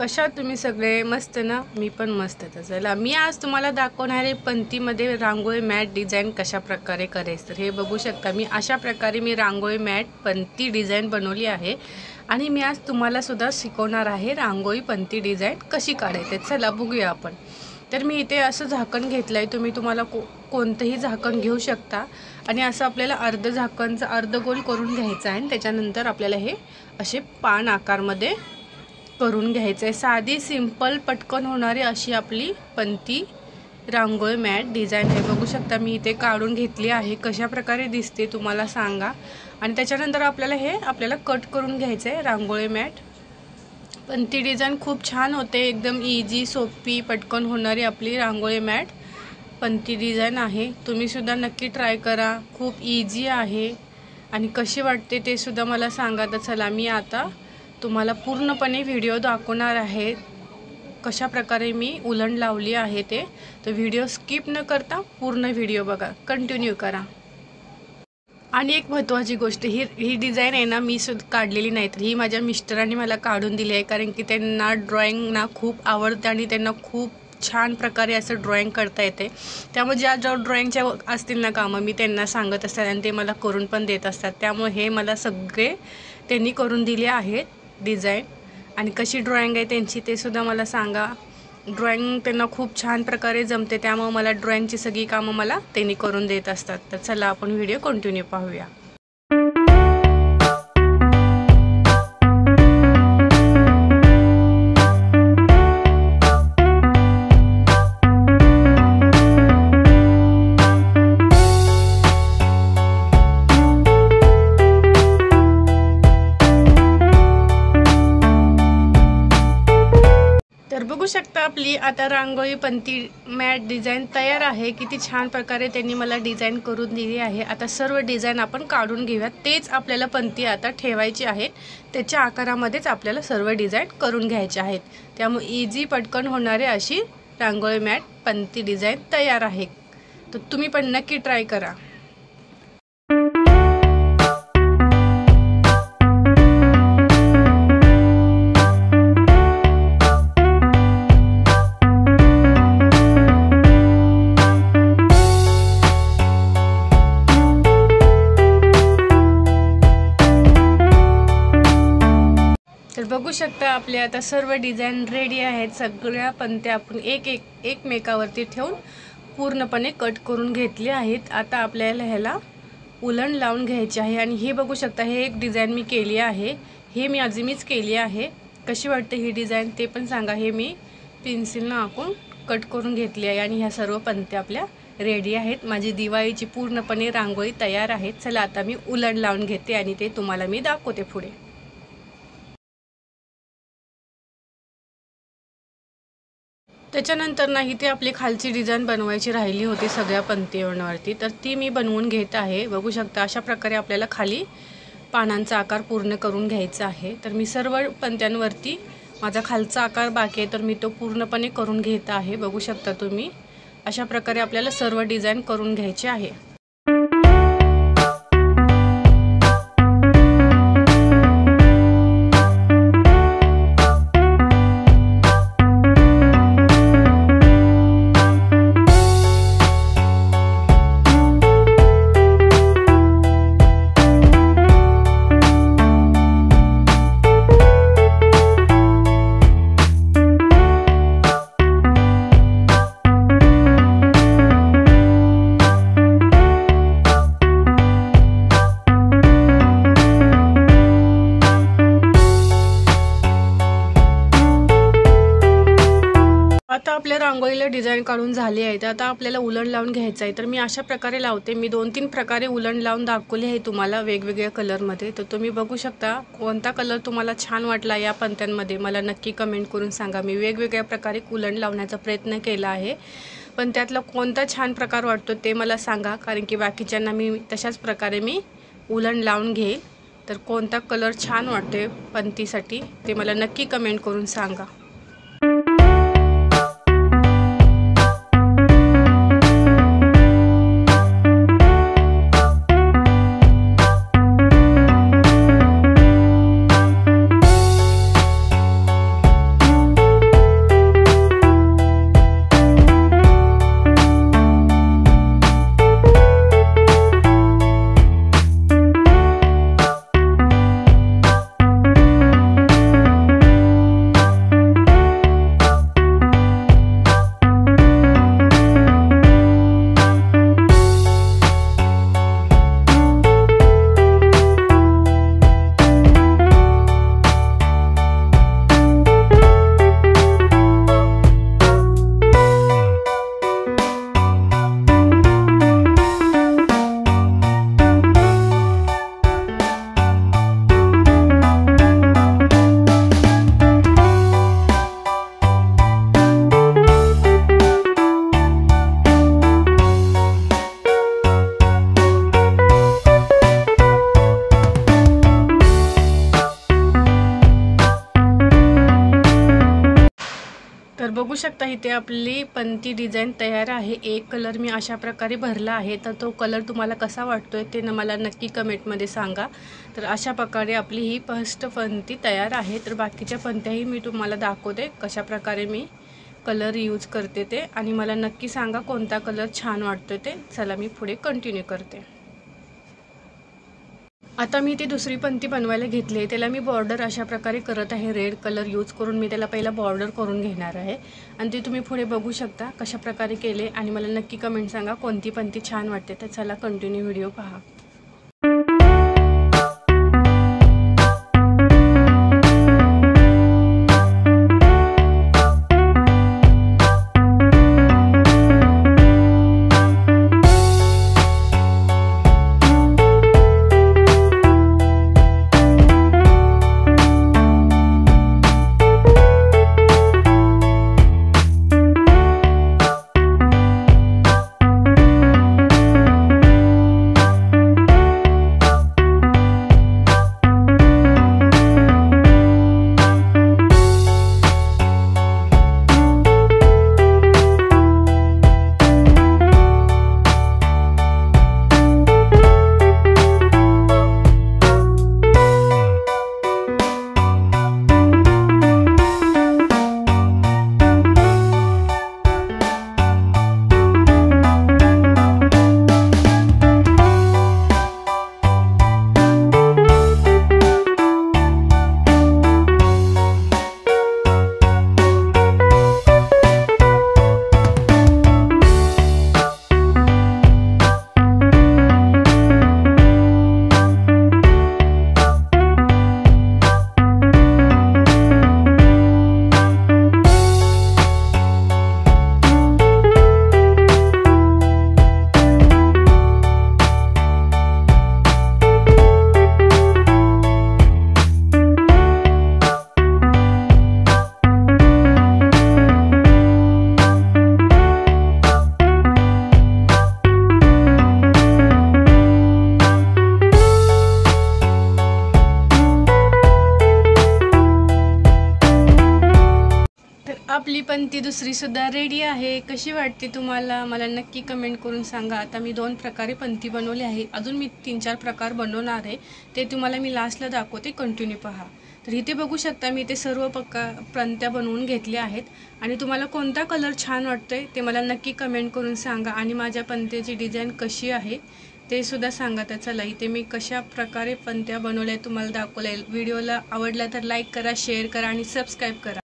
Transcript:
कशा तुम्ही सगळे मस्त ना? मी पण मस्त. तर चला मी आज तुम्हाला दाखवणार आहे पंतीमध्ये रांगोळी मॅट डिझाईन कशा प्रकारे करायचं. तर हे बघू शकता मी अशा प्रकारे मी रांगोळी मॅट पंती डिझाईन बनवली आहे आणि मी आज तुम्हाला सुद्धा शिकवणार आहे रांगोळी पंती डिझाईन कशी काढायची. चला बघूया आपण. तर मी इथे असं झाकण घेतलंय, तुम्हाला कोणतंही झाकण घेऊ शकता आणि असं आपल्याला अर्ध झाकणचं अर्ध गोल करून घ्यायचं आहे आणि त्याच्यानंतर आपल्याला हे असे पान आकारमध्ये करून घ्यायचं आहे. साधी सिंपल पटकन होणारी अशी आपली पंती रांगोळी मॅट डिझाईन हे बघू शकता मी इथे काढून घेतली आहे. कशा प्रकारे दिसते तुम्हाला सांगा. आणि त्याच्यानंतर आपल्याला कट करून घ्यायचं आहे रांगोळी मॅट. पंती डिझाईन खूप छान होते, एकदम इझी सोपी पटकन होणारी आपली रांगोळी मॅट पंती डिझाईन आहे. तुम्ही सुद्धा नक्की ट्राय करा, खूप इझी आहे आणि कशी वाटते ते सुद्धा मला सांगा. तर चला मी आता तुम्हाला पूर्णपणे व्हिडिओ दाखवणार आहे कशा प्रकारे मी उलण लावली आहे ते. तर व्हिडिओ स्किप न करता पूर्ण व्हिडिओ बघा, कंटिन्यू करा. आणि एक महत्त्वाची गोष्ट, ही डिझाईन आहे ना मी सुद्धा काढलेली नाही, तर ही माझ्या मिस्टरांनी मला काढून दिली आहे. कारण की त्यांना ड्रॉइंग ना खूप आवडते आणि त्यांना खूप छान प्रकारे असं ड्रॉइंग करता येते. त्यामुळे ज्या ड्रॉइंगच्या असतील ना कामं मी त्यांना सांगत असतात आणि ते मला करून पण देत असतात. त्यामुळे हे मला सगळे त्यांनी करून दिले आहेत डिझाईन. आणि कशी ड्रॉइंग आहे त्यांची ते सुद्धा मला सांगा. ड्रॉइंग त्यांना खूप छान प्रकारे जमते, त्यामुळे मला ड्रॉइंगची सगळी कामं मला त्यांनी करून देत असतात. तर चला आपण व्हिडिओ कंटिन्यू पाहूया. तर बघू शकता आपली आता रांगोळी पंती मॅट डिझाईन तयार आहे. किती छान प्रकारे त्यांनी मला डिझाईन करून दिली आहे. आता सर्व डिझाईन आपण काढून घेऊयात. तेच आपल्याला पंती आता ठेवायची आहेत, त्याच्या आकारामध्येच आपल्याला सर्व डिझाईन करून घ्यायचे आहेत. त्यामुळे इझी पटकन होणारे अशी रांगोळी मॅट पंती डिझाईन तयार आहे. तर तुम्ही पण नक्की ट्राय करा. तर बघू शकता आपले आता सर्व डिझाईन रेडी आहेत. सगळ्या पंत्या आपण एकमेकावरती ठेवून पूर्णपणे कट करून घेतले आहेत. आता आपल्याला ह्याला उलण लावून घ्यायचे आहे. आणि हे बघू शकता हे एक डिझाईन मी केली आहे, हे मीच केली आहे. कशी वाटते ही डिझाईन ते पण सांगा. हे मी पेन्सिलनं आखून कट करून घेतली आहे आणि ह्या सर्व पंत्या आपल्या रेडी आहेत. माझी दिवाळीची पूर्णपणे रांगोळी तयार आहे. चला आता मी उलण लावून घेते आणि ते तुम्हाला मी दाखवते पुढे. त्याच्यानंतर नाही ते आपली खालची डिझाईन बनवायची राहिली होती सगळ्या पंतीवरती, तर ती मी बनवून घेत आहे. बघू शकता अशा प्रकारे आपल्याला खाली पानांचा आकार पूर्ण करून घ्यायचा आहे. तर मी सर्व पंत्यांवरती माझा खालचा आकार बाकी आहे, तर मी तो पूर्णपणे करून घेत आहे. बघू शकता तुम्ही अशा प्रकारे आपल्याला सर्व डिझाईन करून घ्यायचे आहे. आता आपल्या रांगोळीला डिझाईन काढून झाली आहे. तर आता आपल्याला उलण लावून घ्यायचं आहे. तर मी अशा प्रकारे लावते. मी 2-3 प्रकारे उलण लावून दाखवले आहे तुम्हाला वेगवेगळ्या कलरमध्ये. तर तुम्ही बघू शकता कोणता कलर तुम्हाला छान वाटला या पंत्यांमध्ये मला नक्की कमेंट करून सांगा. मी वेगवेगळ्या प्रकारे उलण लावण्याचा प्रयत्न केला आहे, पण त्यातला कोणता छान प्रकार वाटतो ते मला सांगा. कारण की बाकीच्यांना मी तशाच प्रकारे मी उलण लावून घेईल. तर कोणता कलर छान वाटते पंतीसाठी ते मला नक्की कमेंट करून सांगा. बघू शकता इथे आपली पंती डिझाईन तयार आहे। एक कलर मी अशा प्रकारे भरला आहे, तर तो कलर तुम्हाला कसा वाटतोय ते मला नक्की कमेंटमध्ये सांगा। तर अशा प्रकारे आपली ही फर्स्ट पंती तयार आहे। तर बाकीच्या पंत्याही मी तुम्हाला दाखवते कशा प्रकारे मी कलर यूज करते ते, आणि मला नक्की सांगा कोणता कलर छान वाटतोय ते। चला मी पुढे कंटिन्यू करते। आता मी ती दुसरी पंती बनवायला घेतली आहे, त्याला मी बॉर्डर अशा प्रकारे करत आहे। रेड कलर यूज करून मी त्याला पहिला बॉर्डर करून घेणार आहे, आणि ती तुम्ही पुढे बघू शकता कशा प्रकारे केले, आणि मला नक्की कमेंट सांगा कोणती पंती छान वाटते। तर चला कंटिन्यू व्हिडिओ पहा। आपली पंती दुसरी सुद्धा रेडी आहे। कशी वाटते तुम्हाला मला नक्की कमेंट करून सांगा। आता मी 2 प्रकारे पंती बनवली आहे, अजून मी 3-4 प्रकार बनवणार आहे, ते तुम्हाला मी लास्टला दाखवते, कंटिन्यू पहा। तर इथे बघू शकता मी ते सर्व पंत्या बनवून घेतल्या आहेत, आणि तुम्हाला कोणता कलर छान वाटतोय ते मला नक्की कमेंट करून सांगा, आणि माझ्या पंत्याची डिझाईन कशी आहे ते सुद्धा सांगा। तर चला इथे मी कशा प्रकारे पंत्या बनवल्या तुम्हाला दाखवल्या। व्हिडिओला आवडला तर लाईक करा, शेअर करा आणि सबस्क्राईब करा।